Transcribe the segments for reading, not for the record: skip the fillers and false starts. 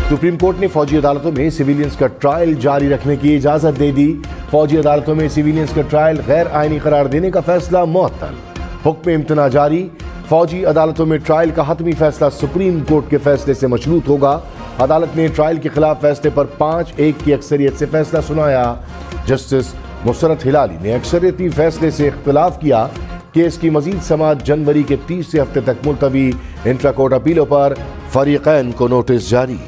Supreme court ने फौजी अदालतों में सिविलियंस का ट्रायल जारी रखने की इजाजत दे दी। फौजी अदालतों में सिविलियंस का ट्रायल गैर आईनी करार देने का फैसला मुअत्तल। हुक्म इम्तना जारी। फौजी अदालतों में ट्रायल का हतमी फैसला सुप्रीम कोर्ट के फैसले से मशरूत होगा। अदालत ने ट्रायल के खिलाफ फैसले पर 5-1 की अक्सरियत से फैसला सुनाया। जस्टिस मुसरत हिलाली ने अक्सरियती फैसले से इख्तिलाफ किया। केस की मजीद समाअत जनवरी के 30 हफ्ते तक मुलतवी। इंट्रा कोर्ट अपीलों पर फरीकैन को नोटिस जारी।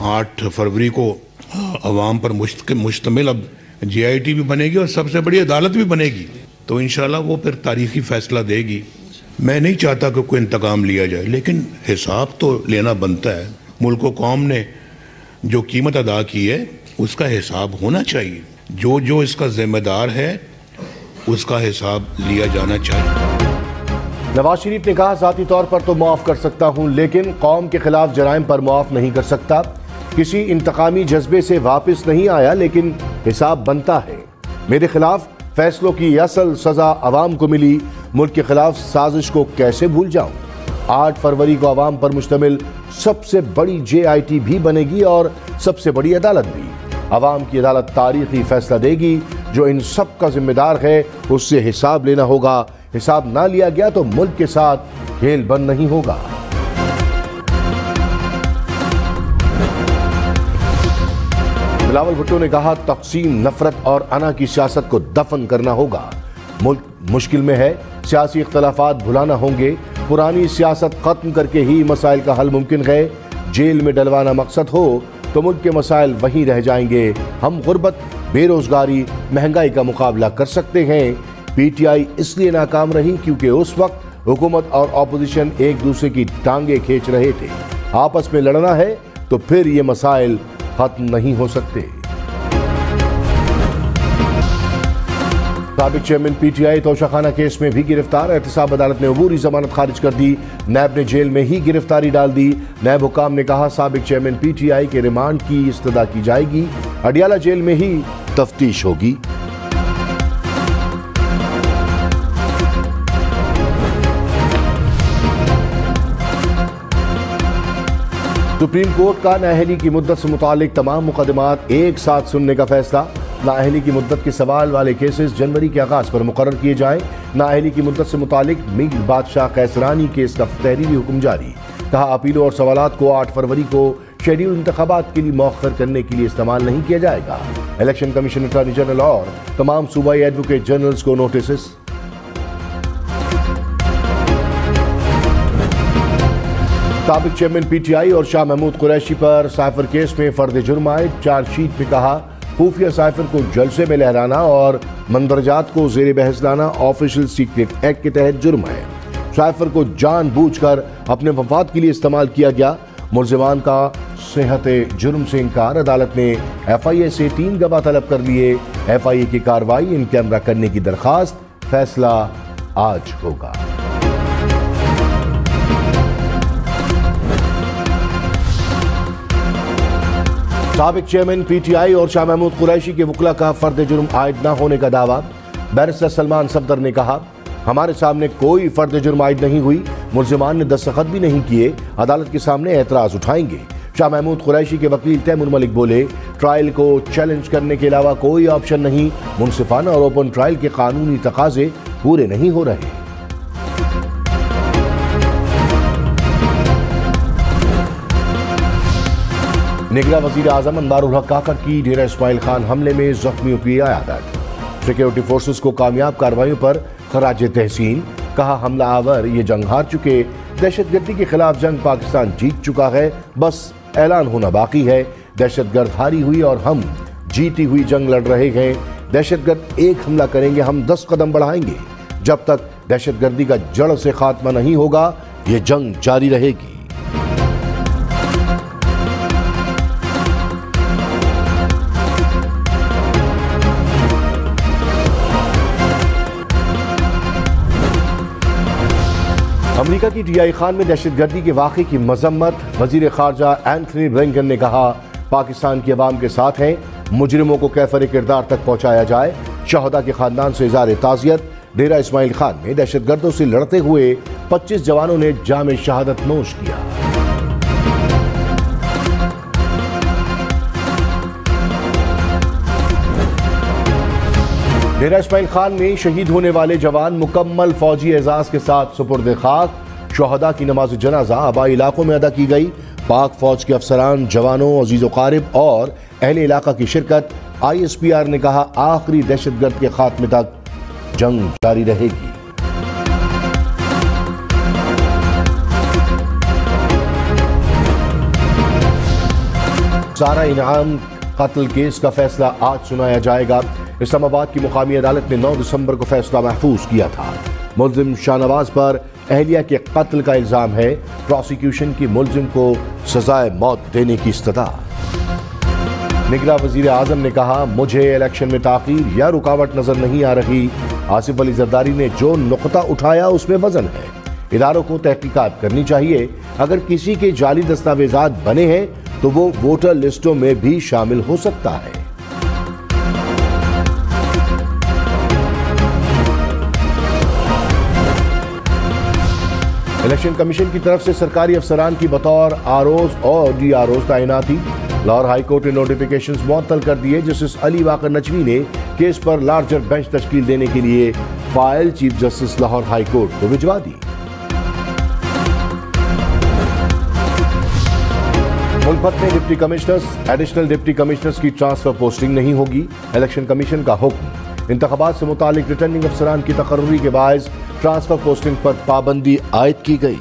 8 फरवरी को अवाम पर मुश्तमिल अब JIT भी बनेगी और सबसे बड़ी अदालत भी बनेगी, तो इंशाल्लाह वो फिर तारीखी फैसला देगी। मैं नहीं चाहता कि कोई इंतकाम लिया जाए, लेकिन हिसाब तो लेना बनता है। मुल्क व कौम ने जो कीमत अदा की है उसका हिसाब होना चाहिए। जो जो इसका जिम्मेदार है उसका हिसाब लिया जाना चाहिए। नवाज शरीफ ने कहा, ज़ाती तौर पर तो माफ़ कर सकता हूँ, लेकिन कौम के खिलाफ जराइम पर माफ़ नहीं कर सकता। किसी इंतकामी जज्बे से वापस नहीं आया, लेकिन हिसाब बनता है। मेरे खिलाफ फैसलों की असल सजा अवाम को मिली। मुल्क के खिलाफ साजिश को कैसे भूल जाऊं। 8 फरवरी को अवाम पर मुश्तमिल सबसे बड़ी JIT भी बनेगी और सबसे बड़ी अदालत भी। अवाम की अदालत तारीखी फैसला देगी। जो इन सब का जिम्मेदार है उससे हिसाब लेना होगा। हिसाब ना लिया गया तो मुल्क के साथ खेल बंद नहीं होगा। बिलावल भुट्टो ने कहा, तक़सीम, नफरत और अना की सियासत को दफन करना होगा। मुल्क मुश्किल में है, सियासी इख्तलाफात भुलाना होंगे। पुरानी सियासत खत्म करके ही मसाइल का हल मुमकिन है। जेल में डलवाना मकसद हो तो मुल्क के मसाइल वहीं रह जाएंगे। हम गुर्बत, बेरोजगारी, महंगाई का मुकाबला कर सकते हैं। PTI इसलिए नाकाम रही क्योंकि उस वक्त हुकूमत और ऑपोजिशन एक दूसरे की टांगे खींच रहे थे। आपस में लड़ना है तो फिर ये मसाइल खत्म नहीं हो सकते। साबिक चेयरमैन PTI तोशाखाना केस में भी गिरफ्तार। एहतसाब अदालत ने अबूरी जमानत खारिज कर दी। नैब ने जेल में ही गिरफ्तारी डाल दी। नैब हुकाम ने कहा, साबिक चेयरमैन PTI के रिमांड की इस्तदा की जाएगी। अडियाला जेल में ही तफ्तीश होगी। सुप्रीम कोर्ट का नाअहली की मुद्दत से मुतालिक तमाम मुकदमात एक साथ सुनने का फैसला। नाअहली की मुद्दत के सवाल वाले केसेस जनवरी के आगाज पर मुकर्रर किए जाएं। नाअहली की मुद्दत से मुतालिक मीर बादशाह कैसरानी केस का तहरीरी हुक्म जारी। कहा, अपीलों और सवालात को 8 फरवरी को शेड्यूल इंतखाबात के लिए मौखर करने के लिए इस्तेमाल नहीं किया जाएगा। इलेक्शन कमीशन, अटॉर्नी जनरल और तमाम सूबाई एडवोकेट जनरल्स को नोटिस। साबिक चेयरमैन PTI और शाह महमूद कुरैशी पर साइफर केस में फर्द जुर्म आए। चार्जशीट में कहा, खुफिया साइफर को जलसे में लहराना और मंदरजात को जेर बहस लाना ऑफिशियल सीक्रेट एक्ट के तहत जुर्म है। साइफर को जानबूझकर अपने मफाद के लिए इस्तेमाल किया गया। मुलजिमान का सेहत जुर्म से इनकार। अदालत ने FIA से 3 गवाह तलब कर लिए। FIA की कार्रवाई इन कैमरा करने की दरखास्त। फैसला आज होगा। साबिक चेयरमैन PTI और शाह महमूद कुरैशी के वकला का फर्द जुर्म आयद न होने का दावा। बैरिस्टर सलमान सफदर ने कहा, हमारे सामने कोई फर्द जुर्म आयद नहीं हुई। मुलजिमान ने दस्तखत भी नहीं किए। अदालत के सामने एतराज उठाएंगे। शाह महमूद कुरैशी के वकील तैमूर मलिक बोले, ट्रायल को चैलेंज करने के अलावा कोई ऑप्शन नहीं। मुनसिफाना और ओपन ट्रायल के कानूनी तकाजे पूरे नहीं हो रहे। निगरां वज़ीर आज़म अनवारुल हक काकड़ की डेरा इस्माइल खान हमले में जख्मियों की अयादत। सिक्योरिटी फोर्सेस को कामयाब कार्रवाइयों पर खराज तहसीन। कहा, हमला आवर ये जंग हार चुके। दहशतगर्दी के खिलाफ जंग पाकिस्तान जीत चुका है, बस ऐलान होना बाकी है। दहशतगर्द हारी हुई और हम जीती हुई जंग लड़ रहे हैं। दहशतगर्द एक हमला करेंगे, हम 10 कदम बढ़ाएंगे। जब तक दहशतगर्दी का जड़ से खात्मा नहीं होगा, ये जंग जारी रहेगी। अमेरिका की TI खान में दहशतगर्दी के वाक़े की मजम्मत। वजीर खारजा एंथनी ब्लिंकन ने कहा, पाकिस्तान की अवाम के साथ हैं। मुजरिमों को कैफर किरदार तक पहुंचाया जाए। शहदा के खानदान से इज़हार ताज़ियत। डेरा इस्माइल खान में दहशतगर्दों से लड़ते हुए 25 जवानों ने जाम शहादत नोश किया। डेरा इस्माइल खान में शहीद होने वाले जवान मुकम्मल फौजी एजाज के साथ सुपुर्द खाक। शोहदा की नमाज जनाजा आबाई इलाकों में अदा की गई। पाक फौज के अफसरान, जवानों, अजीज क़ारिब और अहले इलाका की शिरकत। ISPR ने कहा आखिरी दहशतगर्द के खात्मे तक जंग जारी रहेगी। सारा इनाम कत्ल केस का फैसला आज सुनाया जाएगा। इस्लामाबाद की मुकामी अदालत ने 9 दिसंबर को फैसला महफूज किया था। मुल्जिम शाहनवाज पर अहलिया के कत्ल का इल्जाम है। प्रोसिक्यूशन की मुल्जिम को सजाए मौत देने की इस्तदा। निगरां वजीर आजम ने कहा मुझे इलेक्शन में ताखीर या रुकावट नजर नहीं आ रही। आसिफ अली जरदारी ने जो नुकता उठाया उसमें वजन है। इदारों को तहकीकात करनी चाहिए। अगर किसी के जाली दस्तावेजात बने हैं तो वो वोटर लिस्टों में भी शामिल हो सकता है। इलेक्शन कमीशन की तरफ से सरकारी अफसरान की बतौर आरओज और DROs तैनाती। लाहौर हाई कोर्ट ने नोटिफिकेशंस मुअत्तल कर दिए। जस्टिस अली वाकर नजवी ने केस पर लार्जर बेंच तश्कील देने के लिए file chief justice Lahore high court को भिजवा दी। मुल्क भर में deputy commissioners, additional deputy commissioners की ट्रांसफर पोस्टिंग नहीं होगी। इलेक्शन कमीशन का हुक्म। इंतखाबात से मुतालिक रिटर्निंग अफसरान की तकर्रुरी के बायस ट्रांसफर पोस्टिंग पर पाबंदी आयद की गई।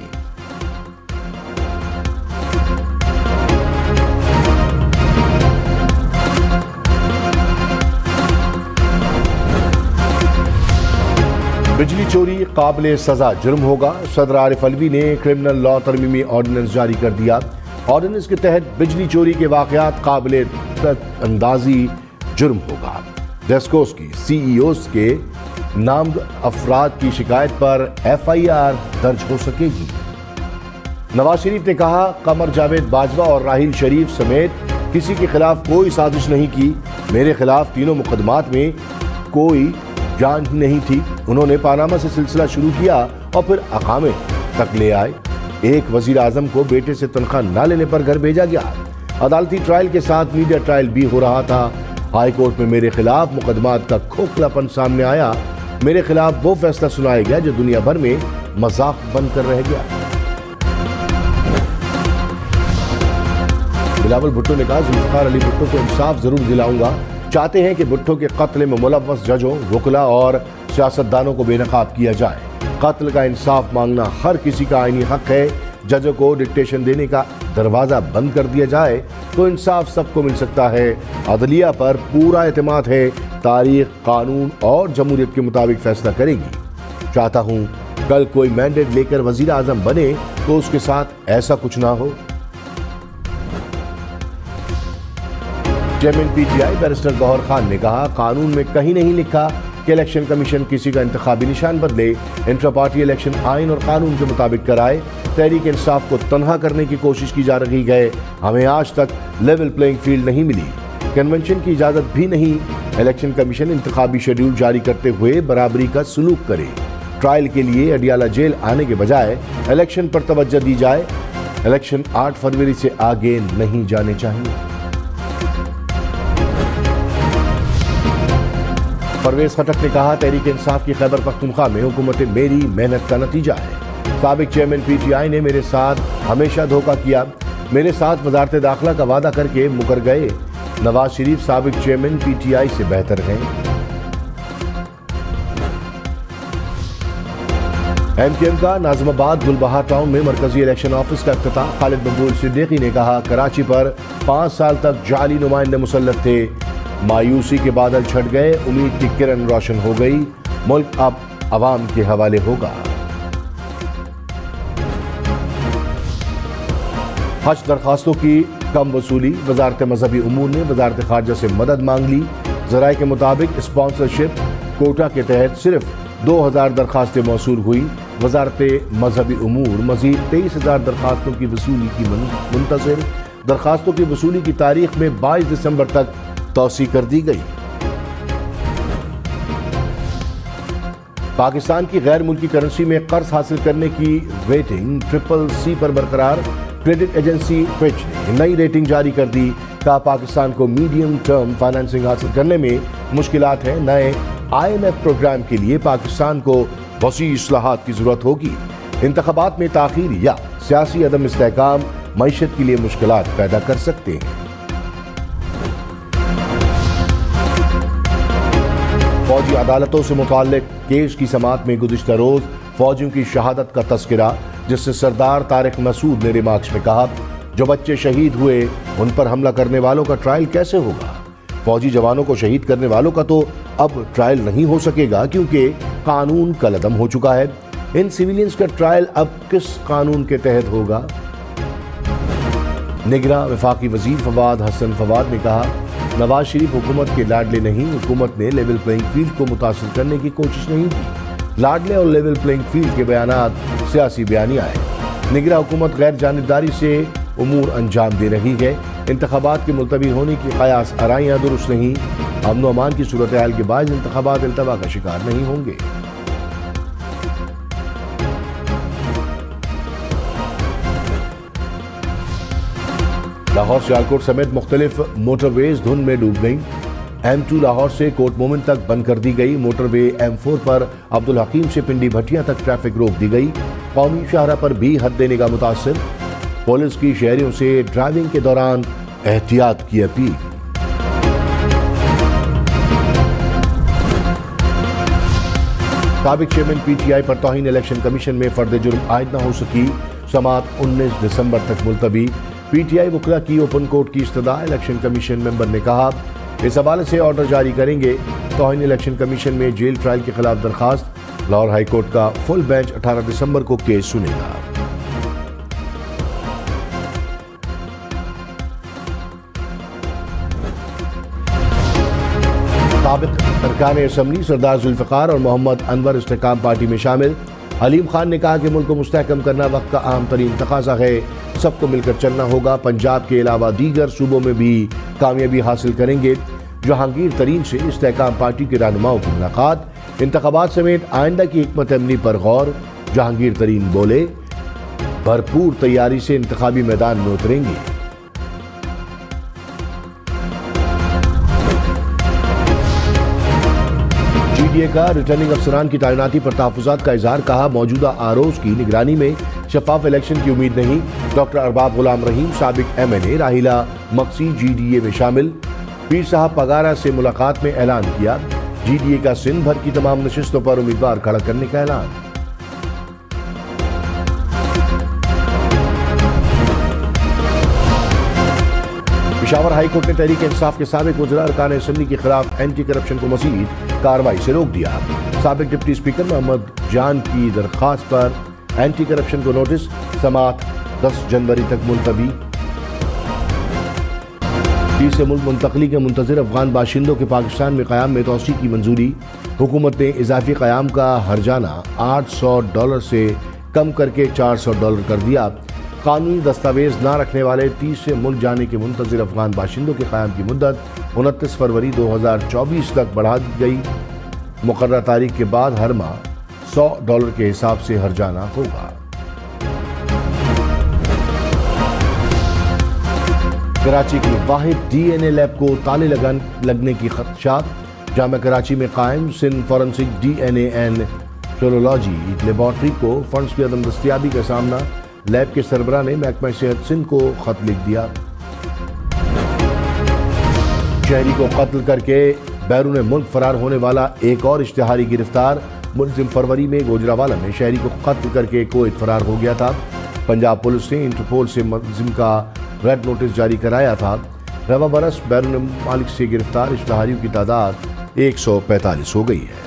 बिजली चोरी काबिले सजा जुर्म होगा। सदर आरिफ अलवी ने क्रिमिनल लॉ तरमीमी ऑर्डिनेंस जारी कर दिया। ऑर्डिनेंस के तहत बिजली चोरी के वाकयात काबिले अंदाजी जुर्म होगा। डेस्कोस की CEOs के नामद अफराद की शिकायत पर FIR दर्ज हो सकेगी। नवाज शरीफ ने कहा कमर जावेद बाजवा और राहिल शरीफ समेत किसी के खिलाफ कोई साजिश नहीं की। मेरे खिलाफ तीनों मुकदमात में कोई जांच ही नहीं थी। उन्होंने पानामा से सिलसिला शुरू किया और फिर अकामे तक ले आए। एक वजीर आजम को बेटे से तनख्वाह न लेने पर घर भेजा गया। अदालती ट्रायल के साथ मीडिया ट्रायल भी हो रहा था। हाई कोर्ट में मेरे खिलाफ मुकदमात का खोखलापन सामने आया। मेरे खिलाफ वो फैसला सुनाया गया जो दुनिया भर में मजाक बनकर रह गया। बिलावल भुट्टो ने कहा जुल्फिकार अली भुट्टो को इंसाफ जरूर दिलाऊंगा। चाहते हैं कि भुट्टो के कत्ल में मुलव्वस जजों, वकला और सियासतदानों को बेनकाब किया जाए। कत्ल का इंसाफ मांगना हर किसी का आईनी हक है। जजों को डिक्टेशन देने का दरवाजा बंद कर दिया जाए तो इंसाफ सबको मिल सकता है। अदलिया पर पूरा एतमाद है। तारीख, कानून और जमहूरियत के मुताबिक फैसला करेगी। चाहता हूं कल कोई मैंडेट लेकर वजीर आजम बने तो उसके साथ ऐसा कुछ ना हो। Chairman PTI barrister Gohar Khan ने कहा कानून में कहीं नहीं लिखा कि इलेक्शन कमीशन किसी का इंतखाबी निशान बदले। इंटर पार्टी इलेक्शन आइन और कानून के मुताबिक कराए। तहरीक इंसाफ को तनहा करने की कोशिश की जा रही है। हमें आज तक लेवल प्लेइंग फील्ड नहीं मिली। कन्वेंशन की इजाजत भी नहीं। इलेक्शन कमीशन इंतखाबी शेड्यूल जारी करते हुए बराबरी का सलूक करे। ट्रायल के लिए अडियाला जेल आने के बजाय इलेक्शन पर तवज्जो दी जाए। इलेक्शन 8 फरवरी से आगे नहीं जाने चाहिए। परवेज खटक ने कहा तहरीक इंसाफ की खैबर पख्तूनख्वा में हुकूमत मेरी मेहनत का नतीजा है। साबिक चेयरमैन PTI ने मेरे साथ हमेशा धोखा किया। मेरे साथ वजारत दाखिला का वादा करके मुकर गए। नवाज शरीफ साबिक चेयरमैन PTI से बेहतर हैं। MKM का नाज़िमाबाद गुलबहार टाउन में मरकजी इलेक्शन ऑफिस का इफ्तिताह। खालिद मकबूल सिद्दीकी ने कहा कराची पर 5 साल तक जाली नुमाइंदे मुसल्लत थे। मायूसी के बादल छट गए। उम्मीद की किरण रोशन हो गई। मुल्क अब अवाम के हवाले होगा। हज दरखास्तों की कम वसूली। वजारत मजहबी उमूर ने वजारत खारजा से मदद मांग ली। जराए के मुताबिक स्पॉन्सरशिप कोटा के तहत सिर्फ 2000 दरखास्तें मौसूल हुई। वजारत मजहबी उमूर मजीद 23,000 दरखास्तों की वसूली की मुंतज़िर। दरखास्तों की वसूली की तारीख में 22 दिसंबर तक तौसी कर दी गई। पाकिस्तान की गैर मुल्की करेंसी में कर्ज हासिल करने की रेटिंग CCC पर बरकरार। क्रेडिट एजेंसी फिच ने नई रेटिंग जारी कर दी। कहा पाकिस्तान को मीडियम टर्म फाइनेंसिंग हासिल करने में मुश्किलात हैं। नए IMF प्रोग्राम के लिए पाकिस्तान को वसी इस्लाहात की जरूरत होगी। इंतखाबात में ताखीर या सियासी अदम इस्तेहकाम मईशत के लिए मुश्किलात पैदा कर सकते हैं। फौजी अदालतों से मुताल्लिक केस की समाअत में गुज़िश्ता रोज फौजियों की शहादत का तस्करा, जिससे सरदार तारिक मसूद ने रिमार्क्स में कहा, जो बच्चे शहीद हुए उन पर हमला करने वालों का ट्रायल कैसे होगा? फौजी जवानों को शहीद करने वालों का तो अब ट्रायल नहीं हो सकेगा, क्योंकि कानून कलअदम हो चुका है। इन सिविलियंस का ट्रायल अब किस कानून के तहत होगा? निगरां वफाकी वजीर फवाद हसन फवाद ने कहा, नवाज शरीफ हुकूमत के लाडले नहीं, हुकूमत ने लेवल प्लेइंग फील्ड को मुतासिर करने की कोशिश नहीं की। लाडले और लेवल प्लेइंग फील्ड के बयानात सियासी बयानियां हैं। निगरां हुकूमत गैर जानिबदारी से उमूर अंजाम दे रही है। इंतखाबात के मुलतवी होने की कयास आराइयाँ दुरुस्त नहीं। अमन व अमान की सूरत हाल के बाद इंतखाबात इल्तवा का शिकार नहीं होंगे। लाहौर सियालकोट समेत मुख्तलिफ मोटरवेज धुंध में डूब गई। M2 लाहौर से कोट मोमिन तक बंद कर दी गई। मोटरवे M4 पर अब्दुल हकीम से पिंडी भटिया तक ट्रैफिक रोक दी गई। कौमी शाहरा पर भी हद निगाह मुतासिर। पुलिस की शहरियों से ड्राइविंग के दौरान एहतियात की अपील। साबिक चेयरमैन PTI पर तौहीन इलेक्शन कमीशन में फर्द जुर्म आयद न हो सकी। समाअत 19 दिसंबर तक मुलतवी। PTI वकला की ओपन कोर्ट की इस्तदा। इलेक्शन कमीशन मेंबर ने कहा, इस हवाले से ऑर्डर जारी करेंगे। तौहीन इलेक्शन कमीशन में जेल ट्रायल के खिलाफ दरखास्त। लाहौर हाई कोर्ट का फुल बेंच 18 दिसंबर को केस सुनेगा। साबिक अरकान असम्बली सरदार जुल्फ़िकार और मोहम्मद अनवर इस्तेकाम पार्टी में शामिल। हलीम खान ने कहा कि मुल्क को मुस्तहकम करना वक्त का अहम तरीन तकाज़ा है, सबको मिलकर चलना होगा। पंजाब के अलावा दीगर सूबों में भी कामयाबी हासिल करेंगे। जहांगीर तरीन से इस्तेकाम पार्टी के रहनुमाओं की मुलाकात। इंतखाबात समेत आइंदा की हिकमत अमली पर गौर। जहांगीर तरीन बोले, भरपूर तैयारी से इंतखाबी मैदान में उतरेंगे। GDA का रिटर्निंग अफसरान की तैनाती पर तहफ़्फ़ुज़ात का इजहार। कहा, मौजूदा आरओज़ की निगरानी में शफाफ इलेक्शन की उम्मीद नहीं। डॉक्टर अरबाब गुलाम रहीम साबिक MNA राहिला मक्सी GDA में शामिल। पीर साहब पगारा से मुलाकात में ऐलान किया। GDA का सिंध भर की तमाम नशिस्तों पर उम्मीदवार खड़ा करने का ऐलान। पेशावर हाई कोर्ट ने तहरीक इंसाफ के साबिक वज़रा अरकान असम्बली के खिलाफ एंटी करप्शन को मज़ीद कार्रवाई से रोक दिया। साबिक डिप्टी स्पीकर मोहम्मद जान की दरख्वास्त पर एंटी करप्शन को नोटिस। समाअत 10 जनवरी तक मुलतवी। 30 से मुल्क मुंतकली के मुंतज़िर अफगान बाशिंदों के पाकिस्तान में क़याम में तोसी की मंजूरी। हुकूमत ने इजाफी क़याम का हर्जाना $800 से कम करके $400 कर दिया। कानूनी दस्तावेज न रखने वाले 30 से मुल्क जाने के मुंतज़िर अफगान बाशिंदों के क़याम की मुद्दत 29 फरवरी 2024 तक बढ़ा दी गई। मुकर्रर तारीख के बाद हर माह $100 के हिसाब से हर्जाना होगा। कराची की वाहिद DNA लैब को ताले लगने की खदशात। जामिया कराची में कायम Sindh forensic DNA and philology laboratory को फंड्स की अदम दस्तियाबी का सामना। लैब के सरबराह ने महकमा सेहत सिंध को खत लिख दिया। शहरी को कत्ल करके बैरून मुल्क फरार होने वाला एक और इश्तिहारी गिरफ्तार। मुलजिम फरवरी में गोजरावाला में शहरी को कत्ल करके कुवैत फरार हो गया था। पंजाब पुलिस ने इंटरपोल से मुलजिम का रेड नोटिस जारी कराया था। रवा बरस बैरून मुल्क से गिरफ्तार इश्तिहारियों की तादाद 145 हो गई है।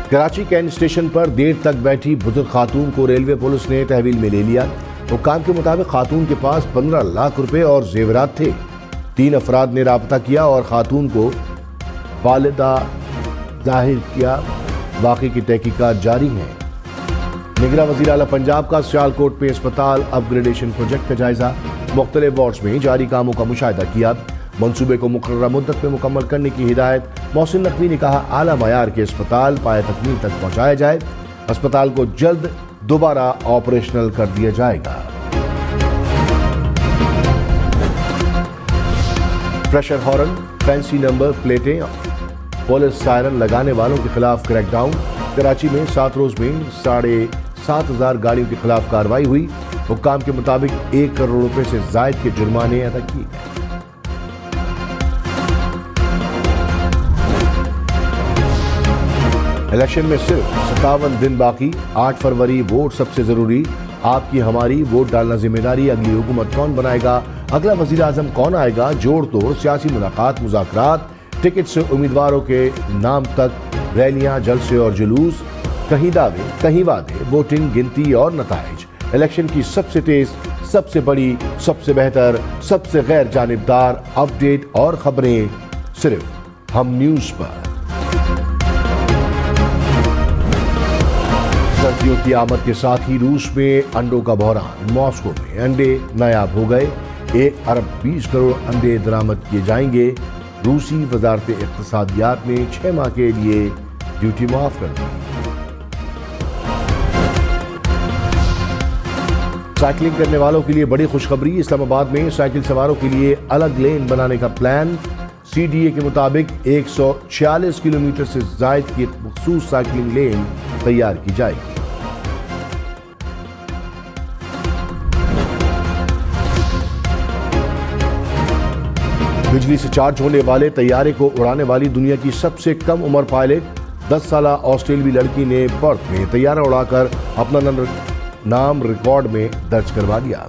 कराची कैंट स्टेशन पर देर तक बैठी बुजुर्ग खातून को रेलवे पुलिस ने तहवील में ले लिया। हुक्काम के मुताबिक खातून के पास 15 लाख रुपए और जेवरात थे। 3 अफराद ने राबता किया और खातून को वालिदा जाहिर किया। वाक़ई की तहकीकात जारी है। निगरां वज़ीर आला पंजाब का सियालकोट में अस्पताल अपग्रेडेशन प्रोजेक्ट का जायजा। मुख्तलिफ वार्ड्स में जारी कामों का मुशाहिदा किया। मंसूबे को मुकर्ररा मुद्दत में मुकम्मल करने की हिदायत। मोहसिन नकवी ने कहा, आला मयार के अस्पताल पाए तकमील तक पहुंचाया जाए। अस्पताल को जल्द दोबारा ऑपरेशनल कर दिया जाएगा। प्रेशर हॉर्न, फैंसी नंबर प्लेटें, पुलिस सायरन लगाने वालों के खिलाफ क्रैकडाउन। कराची में 7 रोज में 7,500 गाड़ियों के खिलाफ कार्रवाई हुई। हुक्काम के मुताबिक 1 करोड़ रुपए से जायद के जुर्माने अदा किए गए। इलेक्शन में सिर्फ 57 दिन बाकी। 8 फरवरी वोट सबसे जरूरी। आपकी हमारी वोट डालना जिम्मेदारी। अगली हुकूमत कौन बनाएगा, अगला वजीर आजम कौन आएगा, जोड़ तोड़ सियासी मुलाकात, मुज़ाकरात, टिकट से उम्मीदवारों के नाम तक, रैलियां, जलसे और जुलूस, कहीं दावे कहीं वादे, वोटिंग, गिनती और नताइज। इलेक्शन की सबसे तेज, सबसे बड़ी, सबसे बेहतर, सबसे गैर जानिबदार अपडेट और खबरें सिर्फ हम न्यूज पर। सर्दियों की आमद के साथ ही रूस में अंडों का बहरान। मॉस्को में अंडे नायाब हो गए। 1 अरब 20 करोड़ अंडे दरामद किए जाएंगे। रूसी वजारत इक्तिसादियात ने 6 माह के लिए ड्यूटी माफ कर दी। साइकिलिंग करने वालों के लिए बड़ी खुशखबरी। इस्लामाबाद में साइकिल सवारों के लिए अलग लेन बनाने का प्लान। CDA के मुताबिक 146 किलोमीटर से जायद की मखसूस साइकिलिंग लेन तैयार की जाएगी। बिजली से चार्ज होने वाले तैयारे को उड़ाने वाली दुनिया की सबसे कम उम्र पायलट 10 साला ऑस्ट्रेलियाई लड़की ने पर्थ में तैयारा उड़ाकर अपना नाम रिकॉर्ड में दर्ज करवा दिया।